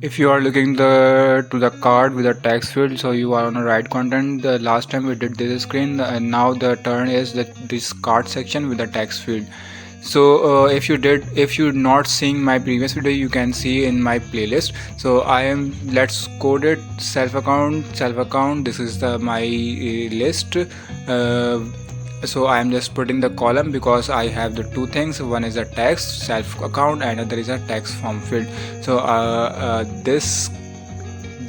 If you are looking to the card with the text field, so you are on the right content. The last time we did this screen, and now the turn is this card section with the text field. So if you're not seeing my previous video, you can see in my playlist. So let's code it. Self account. This is the my list. So I am just putting the column because I have the two things. One is a text self account and other is a text form field. So this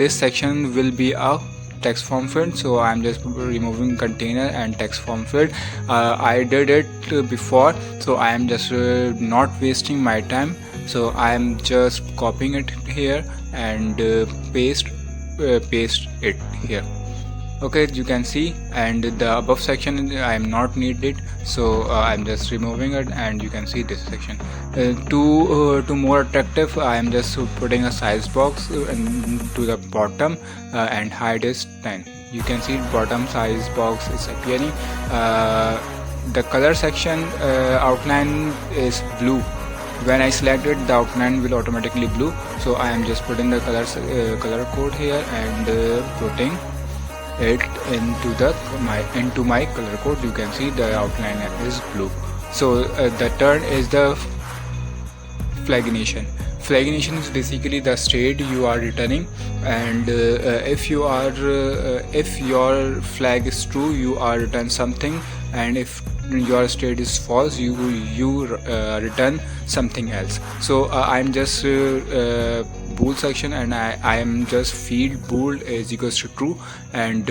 section will be a text form field, so I'm just removing container and text form field. I did it before, so I am just not wasting my time. So I am just copying it here and paste it here. Okay, you can see, and the above section I am not needed, so I'm just removing it, and you can see this section. To more attractive, I am just putting a size box to the bottom and height is 10. You can see bottom size box is appearing. The color section outline is blue. When I select it, the outline will automatically blue. So I am just putting the color code here and putting it into my color code. You can see the outline is blue. So the turn is the flagination. Flagination is basically the state you are returning, and if your flag is true, you are return something, and if your state is false, you return something else. So I'm just bool section, and I am just field bool is equals to true, and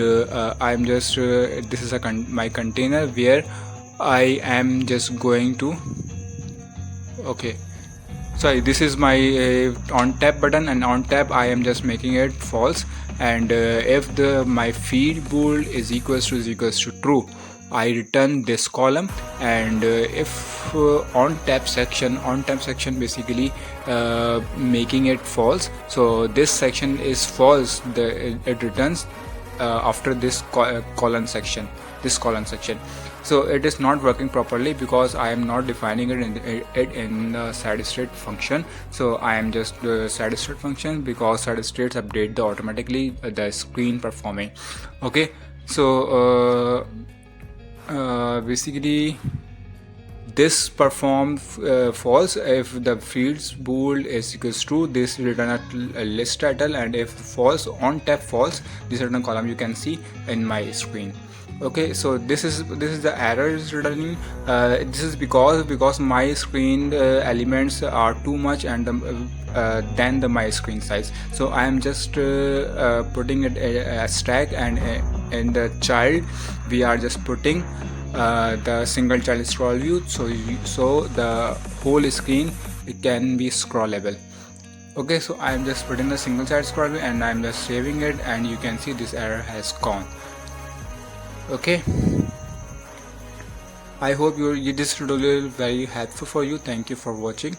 I'm just this is my container where I am just going to sorry, this is my onTap button, and onTap I am just making it false, and if my field bool is equals to true, I return this column, and if onTap section basically making it false, so this section is false, it returns after this column section. So it is not working properly because I am not defining it in the setState function. So I am just setState function, because setStates update automatically the screen performing. Okay, so basically this perform false if the fields bool is equals true. This return a list title, and if false, onTap false, this return column you can see in my screen. Okay, so this is the error is returning. This is because my screen elements are too much and than my screen size. So I am just putting it a stack, and in the child we are just putting the single child scroll view, so the whole screen it can be scrollable. Okay, so I am just putting the single child scroll view, and I am just saving it, and you can see this error has gone. Okay, I hope this tutorial very helpful for you. Thank you for watching.